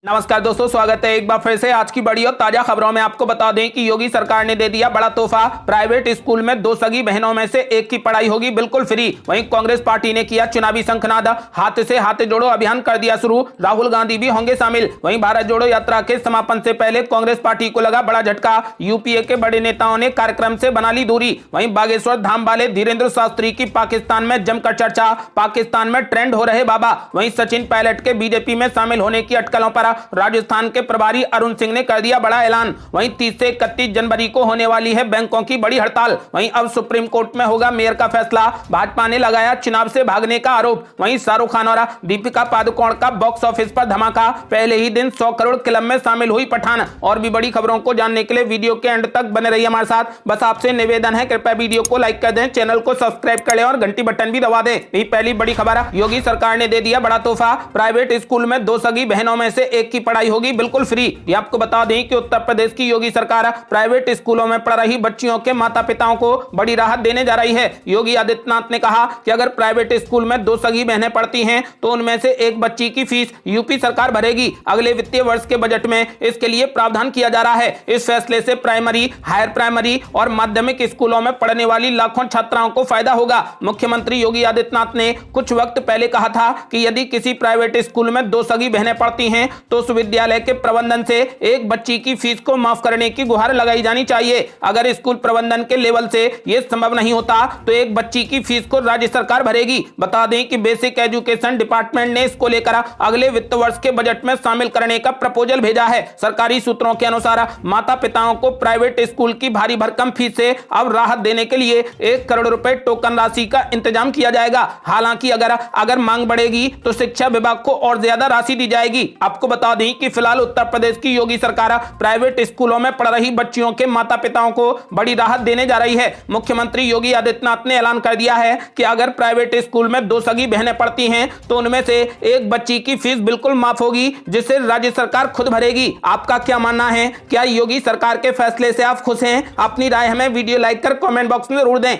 नमस्कार दोस्तों, स्वागत है एक बार फिर से आज की बड़ी और ताजा खबरों में। आपको बता दें कि योगी सरकार ने दे दिया बड़ा तोहफा। प्राइवेट स्कूल में 2 सगी बहनों में से एक की पढ़ाई होगी बिल्कुल फ्री। वहीं कांग्रेस पार्टी ने किया चुनावी शंखनाद, हाथ से हाथ जोड़ो अभियान कर दिया शुरू। राहुल गांधी भी होंगे शामिल। वहीं भारत जोड़ो यात्रा के समापन से पहले कांग्रेस पार्टी को लगा बड़ा झटका। यूपीए के बड़े नेताओं ने कार्यक्रम से बना ली दूरी। वहीं बागेश्वर धाम वाले धीरेन्द्र शास्त्री की पाकिस्तान में जमकर चर्चा। पाकिस्तान में ट्रेंड हो रहे बाबा। वहीं सचिन पायलट के बीजेपी में शामिल होने की अटकलों पर राजस्थान के प्रभारी अरुण सिंह ने कर दिया बड़ा ऐलान। वहीं 30 से 31 जनवरी को होने वाली है बैंकों की बड़ी हड़ताल। वहीं अब सुप्रीम कोर्ट में होगा मेयर का फैसला। भाजपा ने लगाया चुनाव से भागने का आरोप। वहीं शाहरुख खान और दीपिका पादुकोण का बॉक्स ऑफिस पर धमाका। पहले ही दिन 100 करोड़ क्लब में शामिल हुई पठान। और भी बड़ी खबरों को जानने के लिए वीडियो के एंड तक बने रहिए हमारे साथ। बस आपसे निवेदन है, कृपया वीडियो को लाइक कर दें, चैनल को सब्सक्राइब कर लें और घंटी बटन भी दबा दें। यही पहली बड़ी खबर। योगी सरकार ने दे दिया बड़ा तोहफा। प्राइवेट स्कूल में 2 सगी बहनों में से एक की पढ़ाई होगी बिल्कुल फ्री। ये आपको बता दें कि उत्तर प्रदेश की योगी सरकार प्राइवेट स्कूलों में पढ़ रही बच्चियों के माता पिताओं को बड़ी राहत देने जा रही है। योगी आदित्यनाथ ने कहा कि अगर प्राइवेट स्कूल में 2 सगी बहनें पढ़ती हैं तो उनमें से एक बच्ची की फीस यूपी सरकार भरेगी। अगले वित्तीय वर्ष के बजट में इसके लिए प्रावधान किया जा रहा है। इस फैसले से प्राइमरी, हायर प्राइमरी और माध्यमिक स्कूलों में पढ़ने वाली लाखों छात्राओं को फायदा होगा। मुख्यमंत्री योगी आदित्यनाथ ने कुछ वक्त पहले कहा था कि यदि किसी प्राइवेट स्कूल में 2 सगी बहनें पढ़ती हैं तो उस विद्यालय के प्रबंधन से एक बच्ची की फीस को माफ करने की गुहार लगाई जानी चाहिए। अगर स्कूल प्रबंधन के लेवल से यह संभव नहीं होता तो एक बच्ची की फीस को राज्य सरकार भरेगी। बता दें कि बेसिक एजुकेशन डिपार्टमेंट ने इसको लेकर अगले वित्त वर्ष के बजट में शामिल करने का प्रपोजल भेजा है। सरकारी सूत्रों के अनुसार माता पिताओं को प्राइवेट स्कूल की भारी भरकम फीस से अब राहत देने के लिए 1 करोड़ रुपए टोकन राशि का इंतजाम किया जाएगा। हालांकि अगर मांग बढ़ेगी तो शिक्षा विभाग को और ज्यादा राशि दी जाएगी। आपको बता दें कि फिलहाल उत्तर प्रदेश की योगी सरकार प्राइवेट स्कूलों में पढ़ रही बच्चियों के माता पिताओं को बड़ी राहत देने जा रही है। मुख्यमंत्री योगी आदित्यनाथ ने ऐलान कर दिया है कि अगर प्राइवेट स्कूल में 2 सगी बहनें पढ़ती हैं तो उनमें से एक बच्ची की फीस बिल्कुल माफ होगी, जिसे राज्य सरकार खुद भरेगी। आपका क्या मानना है? क्या योगी सरकार के फैसले से आप खुश हैं? अपनी राय हमें वीडियो लाइक कर कमेंट बॉक्स में जरूर दें।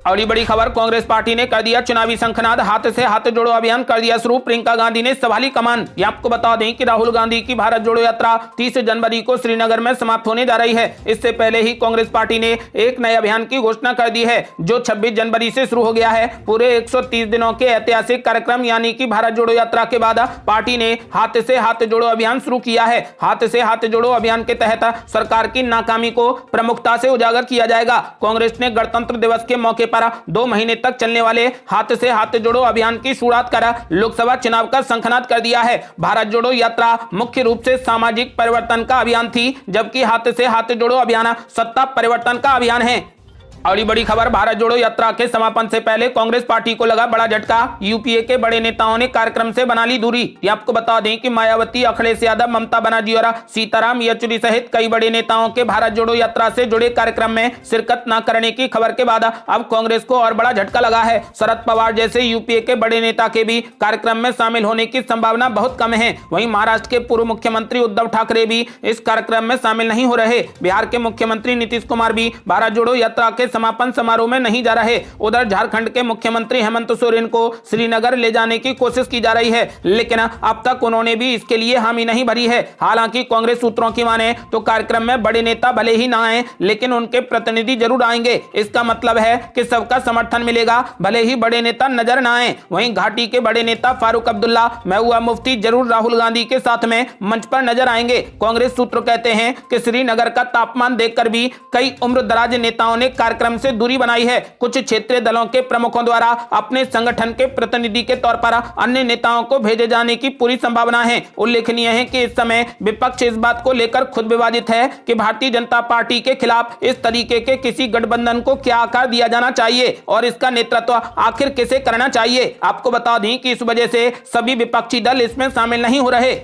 और ये बड़ी खबर, कांग्रेस पार्टी ने कर दिया चुनावी शंखनाद, हाथ से हाथ जोड़ो अभियान कर दिया शुरू। प्रियंका गांधी ने संभाली कमान। ये आपको बता दें कि राहुल गांधी की भारत जोड़ो यात्रा 30 जनवरी को श्रीनगर में समाप्त होने जा रही है। इससे पहले ही कांग्रेस पार्टी ने एक नए अभियान की घोषणा कर दी है जो 26 जनवरी से शुरू हो गया है। पूरे 130 दिनों के ऐतिहासिक कार्यक्रम यानी कि भारत जोड़ो यात्रा के बाद पार्टी ने हाथ से हाथ जोड़ो अभियान शुरू किया है। हाथ से हाथ जोड़ो अभियान के तहत सरकार की नाकामी को प्रमुखता से उजागर किया जाएगा। कांग्रेस ने गणतंत्र दिवस के मौके 2 महीने तक चलने वाले हाथ से हाथ जोड़ो अभियान की शुरुआत कर लोकसभा चुनाव का शंखनाद कर दिया है। भारत जोड़ो यात्रा मुख्य रूप से सामाजिक परिवर्तन का अभियान थी, जबकि हाथ से हाथ जोड़ो अभियान सत्ता परिवर्तन का अभियान है। और बड़ी खबर, भारत जोड़ो यात्रा के समापन से पहले कांग्रेस पार्टी को लगा बड़ा झटका। यूपीए के बड़े नेताओं ने कार्यक्रम से बना ली दूरी। ये आपको बता दें कि मायावती, अखिलेश यादव, ममता बनर्जी और सीताराम येचुरी सहित कई बड़े नेताओं के भारत जोड़ो यात्रा से जुड़े कार्यक्रम में शिरकत न करने की खबर के बाद अब कांग्रेस को और बड़ा झटका लगा है। शरद पवार जैसे यूपीए के बड़े नेता के भी कार्यक्रम में शामिल होने की संभावना बहुत कम है। वहीं महाराष्ट्र के पूर्व मुख्यमंत्री उद्धव ठाकरे भी इस कार्यक्रम में शामिल नहीं हो रहे। बिहार के मुख्यमंत्री नीतीश कुमार भी भारत जोड़ो यात्रा के समापन समारोह में नहीं जा रहे। उधर झारखंड के मुख्यमंत्री हेमंत सोरेन को श्रीनगर ले जाने की कोशिश की जा रही है, लेकिन अब तक उन्होंने भी इसके लिए हामी नहीं भरी है। हालांकि कांग्रेस सूत्रों की माने तो कार्यक्रम में बड़े नेता भले ही ना आए, लेकिन उनके प्रतिनिधि जरूर आएंगे। इसका मतलब है कि सबका समर्थन मिलेगा, भले ही बड़े नेता नजर ना आए। वहीं घाटी के बड़े नेता फारूक अब्दुल्ला, महबूबा मुफ्ती जरूर राहुल गांधी के साथ में मंच पर नजर आएंगे। कांग्रेस सूत्र कहते हैं कि श्रीनगर का तापमान देखकर भी कई उम्रदराज नेताओं ने कार्यक्रम से दूरी बनाई है। कुछ क्षेत्रीय दलों के प्रमुखों द्वारा अपने संगठन के प्रतिनिधि के तौर पर अन्य नेताओं को भेजे जाने की पूरी संभावना है। उल्लेखनीय है कि इस समय विपक्ष इस बात को लेकर खुद विवादित है कि भारतीय जनता पार्टी के खिलाफ इस तरीके के किसी गठबंधन को क्या आकार दिया जाना चाहिए और इसका नेतृत्व आखिर किसे करना चाहिए। आपको बता दें कि इस वजह से सभी विपक्षी दल इसमें शामिल नहीं हो रहे।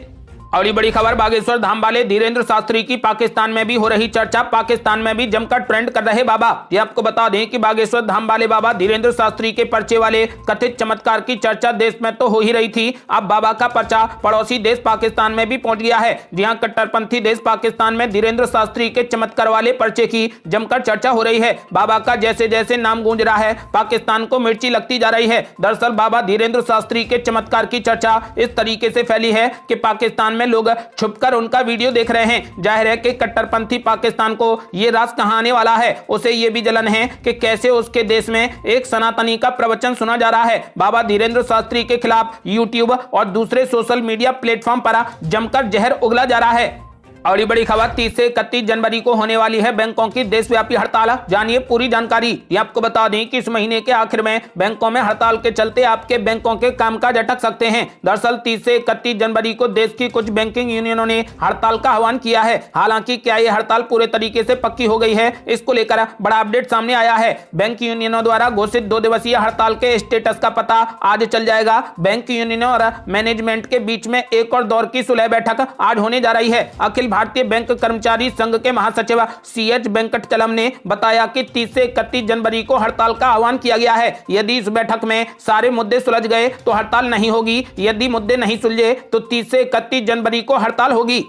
और ये बड़ी खबर, बागेश्वर धाम वाले धीरेन्द्र शास्त्री की पाकिस्तान में भी हो रही चर्चा। पाकिस्तान में भी जमकर ट्रेंड कर रहे बाबा। ये आपको बता दें कि बागेश्वर धाम वाले बाबा धीरेन्द्र शास्त्री के पर्चे वाले कथित चमत्कार की चर्चा देश में तो हो ही रही थी। अब बाबा का पर्चा पड़ोसी देश पाकिस्तान में भी पहुंच गया है। जी हां, कट्टरपंथी देश पाकिस्तान में धीरेन्द्र शास्त्री के चमत्कार वाले पर्चे की जमकर चर्चा हो रही है। बाबा का जैसे जैसे नाम गूंज रहा है, पाकिस्तान को मिर्ची लगती जा रही है। दरअसल बाबा धीरेन्द्र शास्त्री के चमत्कार की चर्चा इस तरीके से फैली है कि पाकिस्तान में लोग छुपकर उनका वीडियो देख रहे हैं। जाहिर है कि कट्टरपंथी पाकिस्तान को ये राज कहां आने वाला है। उसे ये भी जलन है कि कैसे उसके देश में एक सनातनी का प्रवचन सुना जा रहा है। बाबा धीरेन्द्र शास्त्री के खिलाफ यूट्यूब और दूसरे सोशल मीडिया प्लेटफॉर्म पर जमकर जहर उगला जा रहा है। और बड़ी खबर 30 से 31 जनवरी को होने वाली है बैंकों की देशव्यापी हड़ताल। जानिए पूरी जानकारी। ये आपको बता दें कि इस महीने के आखिर में बैंकों में हड़ताल के चलते आपके बैंकों के कामकाज अटक सकते हैं। दरअसल 30 से 31 जनवरी को देश की कुछ बैंकिंग यूनियनों ने हड़ताल का आह्वान किया है। हालांकि क्या ये हड़ताल पूरे तरीके से पक्की हो गई है, इसको लेकर बड़ा अपडेट सामने आया है। बैंक यूनियनों द्वारा घोषित 2 दिवसीय हड़ताल के स्टेटस का पता आज चल जाएगा। बैंक यूनियनों और मैनेजमेंट के बीच में एक और दौर की सुलह बैठक आज होने जा रही है। अखिल भारतीय बैंक कर्मचारी संघ के महासचिव CH वेंकटचलम ने बताया कि 30 से 31 जनवरी को हड़ताल का आह्वान किया गया है। यदि इस बैठक में सारे मुद्दे सुलझ गए तो हड़ताल नहीं होगी। यदि मुद्दे नहीं सुलझे तो 30 से 31 जनवरी को हड़ताल होगी।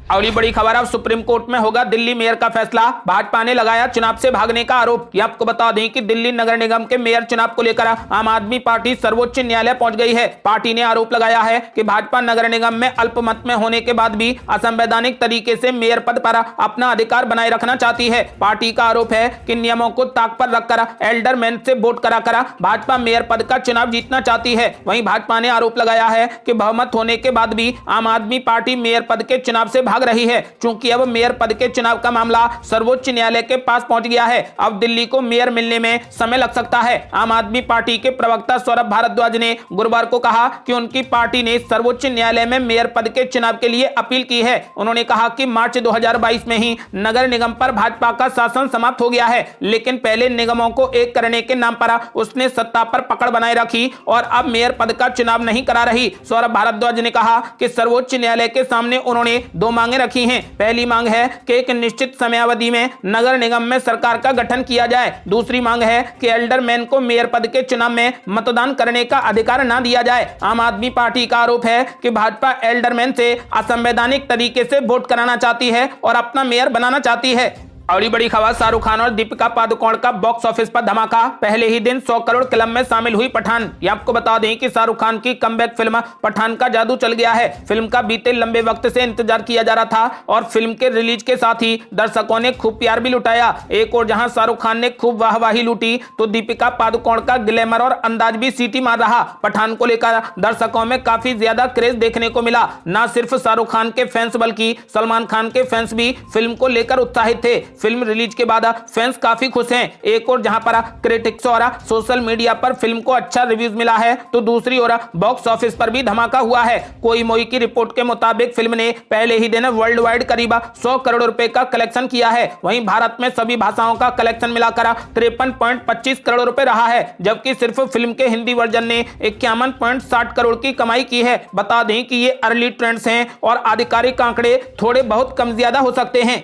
अगली बड़ी खबर अब सुप्रीम कोर्ट में होगा दिल्ली मेयर का फैसला। भाजपा ने लगाया चुनाव से भागने का आरोप। ये आपको बता दें कि दिल्ली नगर निगम के मेयर चुनाव को लेकर आम आदमी पार्टी सर्वोच्च न्यायालय पहुंच गई है। पार्टी ने आरोप लगाया है कि भाजपा नगर निगम में अल्पमत में होने के बाद भी असंवैधानिक तरीके से मेयर पद पर अपना अधिकार बनाए रखना चाहती है। पार्टी का आरोप है कि नियमों को ताक पर रखकर एल्डरमैन से वोट कराकर भाजपा मेयर पद का चुनाव जीतना चाहती है। वहीं भाजपा ने आरोप लगाया है कि बहुमत होने के बाद भी आम आदमी पार्टी मेयर पद के चुनाव से भाग रही है। चूंकि अब मेयर पद के चुनाव का मामला सर्वोच्च न्यायालय के पास पहुंच गया है, अब दिल्ली को मेयर मिलने में समय लग सकता है। आम आदमी पार्टी के प्रवक्ता सौरभ भारद्वाज ने गुरुवार को कहा कि उनकी पार्टी ने सर्वोच्च न्यायालय में मेयर पद के चुनाव के लिए अपील की है। उन्होंने कहा कि मार्च 2022 में ही नगर निगम पर भाजपा का शासन समाप्त हो गया है, लेकिन पहले निगमों को एक करने के नाम पर उसने सत्ता पर पकड़ बनाए रखी और अब मेयर पद का चुनाव नहीं करा रही। सौरभ भारद्वाज ने कहा कि सर्वोच्च न्यायालय के सामने उन्होंने 2 मांगे रखी हैं। पहली मांग है कि एक निश्चित समयावधि में नगर निगम में सरकार का गठन किया जाए। दूसरी मांग है कि एल्डरमैन को मेयर पद के चुनाव में मतदान करने का अधिकार न दिया जाए। आम आदमी पार्टी का आरोप है कि भाजपा एल्डरमैन से असंवैधानिक तरीके से वोट कराना चाहती है और अपना मेयर बनाना चाहती है। अगली बड़ी खबर शाहरुख खान और दीपिका पादुकोण का बॉक्स ऑफिस पर धमाका। पहले ही दिन 100 करोड़ क्लब में शामिल हुई पठान। ये आपको बता दें कि शाहरुख खान की कमबैक फिल्म पठान का जादू चल गया है। फिल्म का बीते लंबे वक्त से इंतजार किया जा रहा था और फिल्म के रिलीज के साथ ही दर्शकों ने खूब प्यार भी लुटाया। एक और जहां शाहरुख खान ने खूब वाहवाही लूटी तो दीपिका पादुकोण का ग्लैमर और अंदाज भी सीटी मार रहा। पठान को लेकर दर्शकों में काफी ज्यादा क्रेज देखने को मिला। न सिर्फ शाहरुख खान के फैंस बल्कि सलमान खान के फैंस भी फिल्म को लेकर उत्साहित थे। फिल्म रिलीज के बाद फैंस काफी खुश हैं। एक और जहां पर क्रिटिक्स और सोशल मीडिया पर फिल्म को अच्छा रिव्यूज मिला है तो दूसरी ओर बॉक्स ऑफिस पर भी धमाका हुआ है। कोई मोई की रिपोर्ट के मुताबिक फिल्म ने पहले ही दिन वर्ल्ड वाइड करीब 100 करोड़ रुपए का कलेक्शन किया है। वहीं भारत में सभी भाषाओं का कलेक्शन मिलाकर 53.25 करोड़ रुपए रहा है, जबकि सिर्फ फिल्म के हिंदी वर्जन ने 51.60 करोड़ की कमाई की है। बता दें कि ये अर्ली ट्रेंड्स हैं और आधिकारिक आंकड़े थोड़े बहुत कम ज्यादा हो सकते हैं।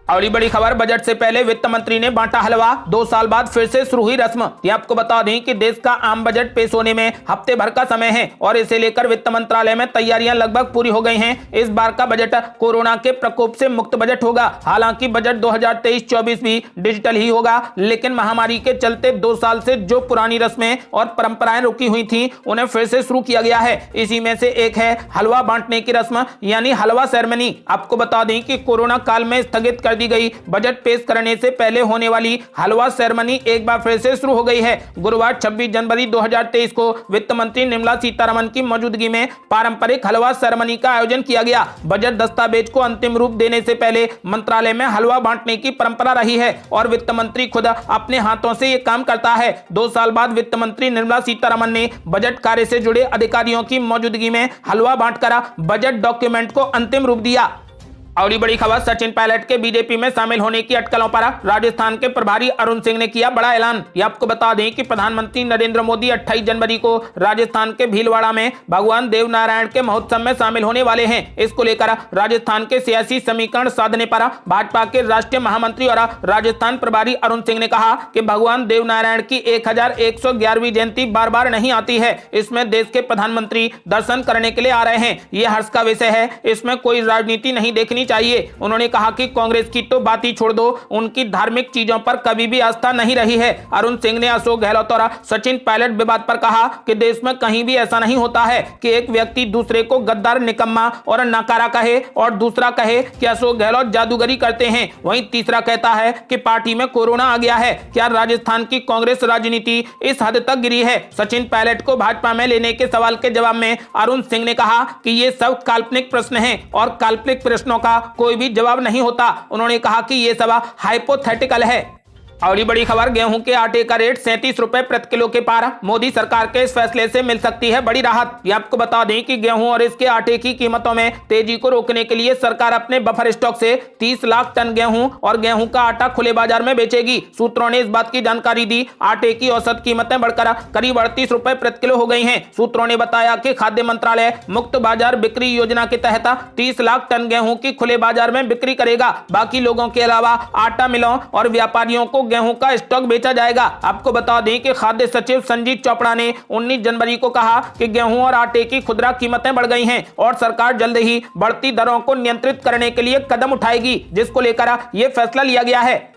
अगली बड़ी खबर बजट से पहले वित्त मंत्री ने बांटा हलवा। 2 साल बाद फिर से शुरू हुई रस्म। ये आपको बता दें कि देश का आम बजट पेश होने में हफ्ते भर का समय है और इसे लेकर वित्त मंत्रालय में तैयारियां लगभग पूरी हो गई हैं। इस बार का बजट कोरोना के प्रकोप से मुक्त बजट होगा। हालांकि बजट 2023-24 भी डिजिटल ही होगा, लेकिन महामारी के चलते 2 साल से जो पुरानी रस्में और परंपराएं रुकी हुई थी उन्हें फिर से शुरू किया गया है। इसी में से एक है हलवा बांटने की रस्म, यानी हलवा सेरेमनी। आपको बता दें कि कोरोना काल में स्थगित कर दी गई बजट पेश करने से पहले होने वाली हलवा सेरेमनी एक बार फिर से शुरू हो गई है। गुरुवार 26 जनवरी 2023 को वित्त मंत्री निर्मला सीतारमण की मौजूदगी में पारंपरिक हलवा सेरेमनी का आयोजन किया गया। बजट दस्तावेज को अंतिम रूप देने से पहले मंत्रालय में हलवा बांटने की परंपरा रही है और वित्त मंत्री खुद अपने हाथों से यह काम करता है। 2 साल बाद वित्त मंत्री निर्मला सीतारमण ने बजट कार्य से जुड़े अधिकारियों की मौजूदगी में हलवा बांटकर बजट डॉक्यूमेंट को अंतिम रूप दिया। अगली बड़ी खबर सचिन पायलट के बीजेपी में शामिल होने की अटकलों पर राजस्थान के प्रभारी अरुण सिंह ने किया बड़ा ऐलान। ये आपको बता दें कि प्रधानमंत्री नरेंद्र मोदी 28 जनवरी को राजस्थान के भीलवाड़ा में भगवान देव नारायण के महोत्सव में शामिल होने वाले हैं। इसको लेकर राजस्थान के सियासी समीकरण साधने पर भाजपा के राष्ट्रीय महामंत्री और राजस्थान प्रभारी अरुण सिंह ने कहा कि भगवान देव नारायण की 1111वीं जयंती बार बार नहीं आती है। इसमें देश के प्रधानमंत्री दर्शन करने के लिए आ रहे हैं। ये हर्ष का विषय है, इसमें कोई राजनीति नहीं देखनी सोचनी चाहिए। उन्होंने कहा कि कांग्रेस की तो बात ही छोड़ दो, उनकी धार्मिक चीजों पर कभी भी आस्था नहीं रही है। अरुण सिंह ने अशोक गहलोत और सचिन पायलट विवाद पर कहा कि देश में कहीं भी ऐसा नहीं होता है कि एक व्यक्ति दूसरे को गद्दार, निकम्मा और नकारा कहे और दूसरा कहे कि अशोक गहलोत जादूगरी करते हैं। वहीं तीसरा कहता है कि पार्टी में कोरोना आ गया है। क्या राजस्थान की कांग्रेस राजनीति इस हद तक गिरी है? सचिन पायलट को भाजपा में लेने के सवाल के जवाब में अरुण सिंह ने कहा कि ये सब काल्पनिक प्रश्न हैं और काल्पनिक प्रश्नों का कोई भी जवाब नहीं होता। उन्होंने कहा कि ये सब हाइपोथेटिकल है। और बड़ी खबर, गेहूं के आटे का रेट 37 रुपए प्रति किलो के पार। मोदी सरकार के इस फैसले से मिल सकती है बड़ी राहत। ये आपको बता दें कि गेहूं और इसके आटे की कीमतों में तेजी को रोकने के लिए सरकार अपने बफर स्टॉक से 30 लाख टन गेहूं और गेहूं का आटा खुले बाजार में बेचेगी। सूत्रों ने इस बात की जानकारी दी। आटे की औसत कीमतें बढ़कर करीब 38 रुपए प्रति किलो हो गई हैं। सूत्रों ने बताया कि खाद्य मंत्रालय मुक्त बाजार बिक्री योजना के तहत 30 लाख टन गेहूं की खुले बाजार में बिक्री करेगा। बाकी लोगों के अलावा आटा मिलों और व्यापारियों को गेहूं का स्टॉक बेचा जाएगा। आपको बता दें कि खाद्य सचिव संजीत चोपड़ा ने 19 जनवरी को कहा कि गेहूं और आटे की खुदरा कीमतें बढ़ गई हैं और सरकार जल्द ही बढ़ती दरों को नियंत्रित करने के लिए कदम उठाएगी, जिसको लेकर यह फैसला लिया गया है।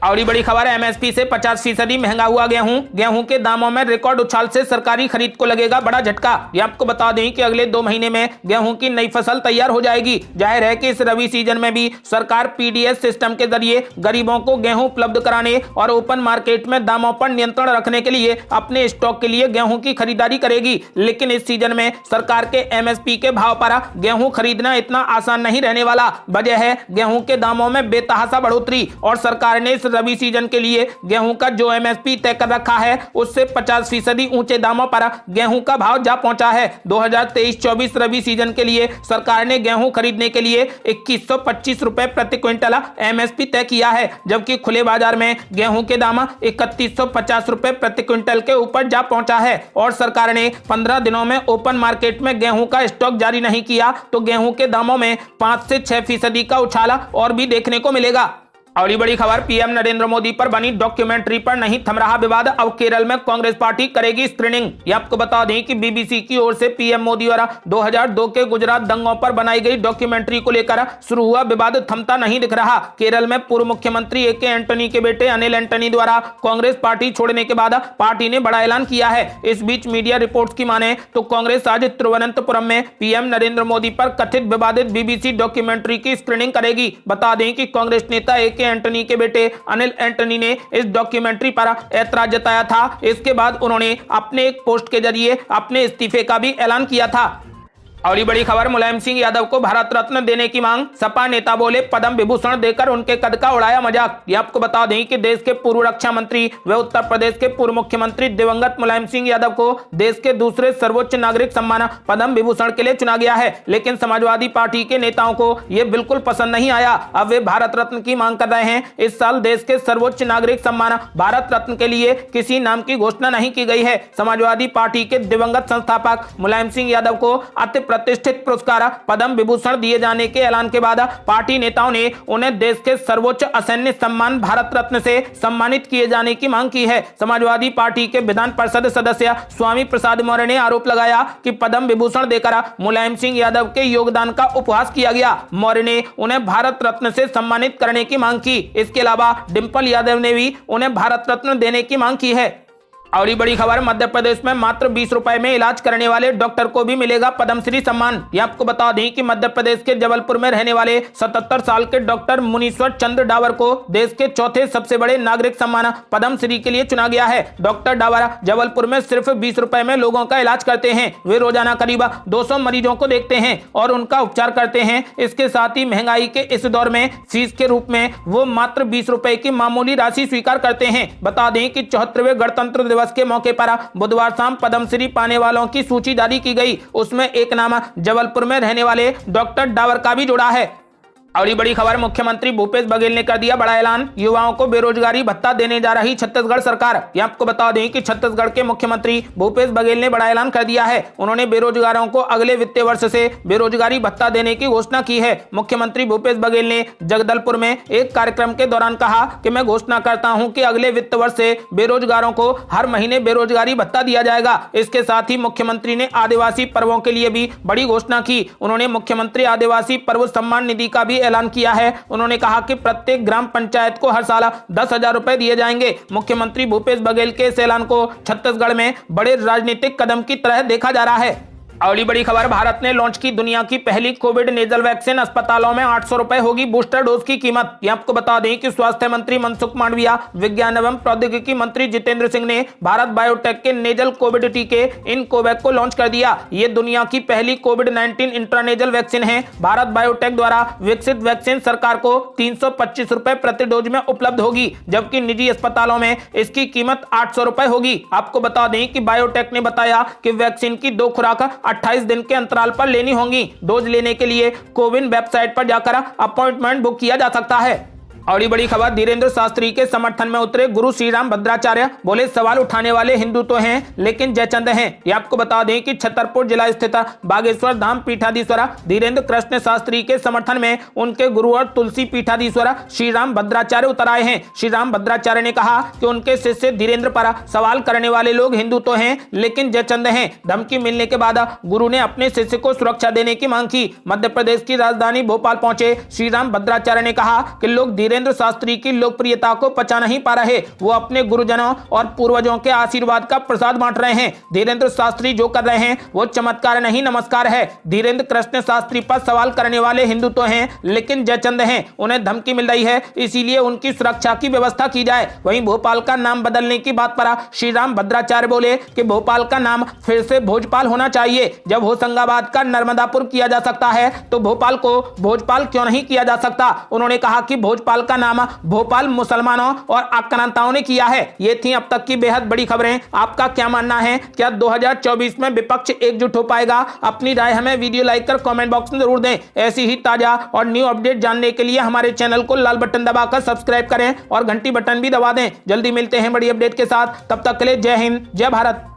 और बड़ी खबर, एमएसपी से 50% महंगा हुआ गेहूं। गेहूं के दामों में रिकॉर्ड उछाल से सरकारी खरीद को लगेगा बड़ा झटका। ये आपको बता दें कि अगले 2 महीने में गेहूं की नई फसल तैयार हो जाएगी। जाहिर है कि इस रबी सीजन में भी सरकार पीडीएस सिस्टम के जरिए गरीबों को गेहूं उपलब्ध कराने और ओपन मार्केट में दामों पर नियंत्रण रखने के लिए अपने स्टॉक के लिए गेहूं की खरीदारी करेगी। लेकिन इस सीजन में सरकार के एमएसपी के भाव पर गेहूं खरीदना इतना आसान नहीं रहने वाला। वजह है गेहूं के दामों में बेतहाशा बढ़ोतरी और सरकार ने रबी सीजन के लिए गेहूं का जो एमएसपी तय कर रखा है उससे 50% ऊंचे दामों पर गेहूं का भाव जा पहुंचा है। 2023-24 रबी सीजन के लिए सरकार ने गेहूं खरीदने के लिए 2125 रुपए प्रति क्विंटल एमएसपी तय किया है, जबकि खुले बाजार में गेहूं के दाम 3150 रुपए प्रति क्विंटल के ऊपर जा पहुंचा है। और सरकार ने 15 दिनों में ओपन मार्केट में गेहूं का स्टॉक जारी नहीं किया तो गेहूं के दामों में 5 से 6% का उछाल और भी देखने को मिलेगा। और ये बड़ी खबर, पीएम नरेंद्र मोदी पर बनी डॉक्यूमेंट्री पर नहीं थम रहा विवाद। अब केरल में कांग्रेस पार्टी करेगी स्क्रीनिंग। ये आपको बता दें कि बीबीसी की ओर से पीएम मोदी और 2002 के गुजरात दंगों पर बनाई गई डॉक्यूमेंट्री को लेकर शुरू हुआ विवाद थमता नहीं दिख रहा। केरल में पूर्व मुख्यमंत्री ए के एंटनी के बेटे अनिल एंटनी द्वारा कांग्रेस पार्टी छोड़ने के बाद पार्टी ने बड़ा ऐलान किया है। इस बीच मीडिया रिपोर्ट्स की माने तो कांग्रेस आज तिरुवनंतपुरम में पीएम नरेंद्र मोदी पर कथित विवादित बीबीसी डॉक्यूमेंट्री की स्क्रीनिंग करेगी। बता दें कि कांग्रेस नेता ए एंटनी के बेटे अनिल एंटनी ने इस डॉक्यूमेंट्री पर ऐतराज जताया था। इसके बाद उन्होंने अपने एक पोस्ट के जरिए अपने इस्तीफे का भी ऐलान किया था। और ये बड़ी खबर, मुलायम सिंह यादव को भारत रत्न देने की मांग। सपा नेता बोले पद्म विभूषण देकर उनके कद का उड़ाया मजाक। ये आपको बता दें कि देश के पूर्व रक्षा मंत्री व उत्तर प्रदेश के पूर्व मुख्यमंत्री दिवंगत मुलायम सिंह यादव को देश के दूसरे सर्वोच्च नागरिक सम्मान पद्म विभूषण के लिए चुना गया है। लेकिन समाजवादी पार्टी के नेताओं को यह बिल्कुल पसंद नहीं आया। अब वे भारत रत्न की मांग कर रहे हैं। इस साल देश के सर्वोच्च नागरिक सम्मान भारत रत्न के लिए किसी नाम की घोषणा नहीं की गई है। समाजवादी पार्टी के दिवंगत संस्थापक मुलायम सिंह यादव को अति प्रतिष्ठित पुरस्कार पद्म विभूषण दिए जाने के ऐलान के बाद पार्टी नेताओं ने उन्हें देश के सर्वोच्च असैन्य सम्मान भारत रत्न से सम्मानित किए जाने की मांग की है। समाजवादी पार्टी के विधान परिषद सदस्य स्वामी प्रसाद मौर्य ने आरोप लगाया कि पद्म विभूषण देकर मुलायम सिंह यादव के योगदान का उपहास किया गया। मौर्य ने उन्हें भारत रत्न से सम्मानित करने की मांग की। इसके अलावा डिंपल यादव ने भी उन्हें भारत रत्न देने की मांग की है। और ये बड़ी खबर, मध्य प्रदेश में मात्र 20 रुपए में इलाज करने वाले डॉक्टर को भी मिलेगा पद्मश्री सम्मान। ये आपको बता दें कि मध्य प्रदेश के जबलपुर में रहने वाले 77 साल के डॉक्टर मुनीश्वर चंद्र डावर को देश के चौथे सबसे बड़े नागरिक सम्मान पद्मश्री के लिए चुना गया है। डॉक्टर डावर जबलपुर में सिर्फ 20 रुपए में लोगों का इलाज करते हैं। वे रोजाना करीब 200 मरीजों को देखते हैं और उनका उपचार करते हैं। इसके साथ ही महंगाई के इस दौर में फीस के रूप में वो मात्र 20 रुपए की मामूली राशि स्वीकार करते हैं। बता दें कि 74वें गणतंत्र दिवस के मौके पर बुधवार शाम पद्मश्री पाने वालों की सूची जारी की गई। उसमें एक नाम जबलपुर में रहने वाले डॉक्टर डावर का भी जुड़ा है। और ये बड़ी खबर, मुख्यमंत्री भूपेश बघेल ने कर दिया बड़ा ऐलान, युवाओं को बेरोजगारी भत्ता देने जा रही छत्तीसगढ़ सरकार। ये आपको बता दें कि छत्तीसगढ़ के मुख्यमंत्री भूपेश बघेल ने बड़ा ऐलान कर दिया है। उन्होंने बेरोजगारों को अगले वित्तीय वर्ष से बेरोजगारी भत्ता देने की घोषणा की है। मुख्यमंत्री भूपेश बघेल ने जगदलपुर में एक कार्यक्रम के दौरान कहा कि मैं घोषणा करता हूं कि अगले वित्त वर्ष से बेरोजगारों को हर महीने बेरोजगारी भत्ता दिया जाएगा। इसके साथ ही मुख्यमंत्री ने आदिवासी पर्वों के लिए भी बड़ी घोषणा की। उन्होंने मुख्यमंत्री आदिवासी पर्व सम्मान निधि का भी ऐलान किया है। उन्होंने कहा कि प्रत्येक ग्राम पंचायत को हर साल 10,000 रुपए दिए जाएंगे। मुख्यमंत्री भूपेश बघेल के इस ऐलान को छत्तीसगढ़ में बड़े राजनीतिक कदम की तरह देखा जा रहा है। अगली बड़ी खबर, भारत ने लॉन्च की दुनिया की पहली कोविड नेजल वैक्सीन, अस्पतालों में 800 रुपए होगी बूस्टर डोज की कीमत। ये आपको बता दें कि स्वास्थ्य मंत्री मनसुख मांडविया, विज्ञान एवं प्रौद्योगिकी मंत्री जितेंद्र सिंह ने भारत बायोटेक के नेजल कोविड टीके इनकोवैक को लॉन्च कर दिया। ये दुनिया की पहली कोविड-19 इंट्रानेजल वैक्सीन है। भारत बायोटेक द्वारा विकसित वैक्सीन सरकार को 325 रुपए प्रति डोज में उपलब्ध होगी, जबकि निजी अस्पतालों में इसकी कीमत 800 रुपए होगी। आपको बता दें कि बायोटेक ने बताया कि वैक्सीन की 2 खुराक 28 दिन के अंतराल पर लेनी होंगी। डोज लेने के लिए कोविन वेबसाइट पर जाकर अपॉइंटमेंट बुक किया जा सकता है। और बड़ी खबर, धीरेन्द्र शास्त्री के समर्थन में उतरे गुरु श्रीराम भद्राचार्य, बोले सवाल उठाने वाले हिंदू तो हैं लेकिन जयचंद हैं। ये आपको बता दें कि छतरपुर जिला स्थित बागेश्वर धाम पीठाधीश्वर धीरेन्द्र कृष्ण शास्त्री के समर्थन में उनके गुरु और तुलसी पीठाधीश्वर श्रीराम भद्राचार्य उतर आए हैं। श्रीराम भद्राचार्य ने कहा कि उनके शिष्य धीरेन्द्र पर सवाल करने वाले लोग हिंदू तो हैं लेकिन जयचंद हैं। धमकी मिलने के बाद गुरु ने अपने शिष्य को सुरक्षा देने की मांग की। मध्य प्रदेश की राजधानी भोपाल पहुंचे श्रीराम भद्राचार्य ने कहा कि लोग धीरेन्द्र शास्त्री की लोकप्रियता को पचा नहीं पा रहे, वो अपने गुरुजनों और पूर्वजों के आशीर्वाद का प्रसाद बांट रहे हैं। धीरेन्द्र शास्त्री जो कर रहे हैं वो चमत्कार नहीं नमस्कार है। धीरेन्द्र कृष्ण शास्त्री पर सवाल करने वाले हिंदू तो हैं लेकिन जयचंद हैं, उन्हें धमकी मिल रही है, इसीलिए उनकी सुरक्षा की व्यवस्था की जाए। वहीं भोपाल का नाम बदलने की बात पर श्रीराम भद्राचार्य बोले कि भोपाल का नाम फिर से भोजपाल होना चाहिए। जब होशंगाबाद का नर्मदापुर किया जा सकता है तो भोपाल को भोजपाल क्यों नहीं किया जा सकता। उन्होंने कहा कि भोजपाल का नाम भोपाल मुसलमानों और आक्रांताओं ने किया है। ये थी अब तक की बेहद बड़ी खबरें। आपका क्या मानना है, क्या 2024 में विपक्ष एकजुट हो पाएगा? अपनी राय हमें वीडियो लाइक कर कमेंट बॉक्स में जरूर दें। ऐसी ही ताजा और न्यू अपडेट जानने के लिए हमारे चैनल को लाल बटन दबाकर सब्सक्राइब करें और घंटी बटन भी दबा दें। जल्दी मिलते हैं बड़ी अपडेट के साथ, तब तक के लिए जय हिंद, जय भारत।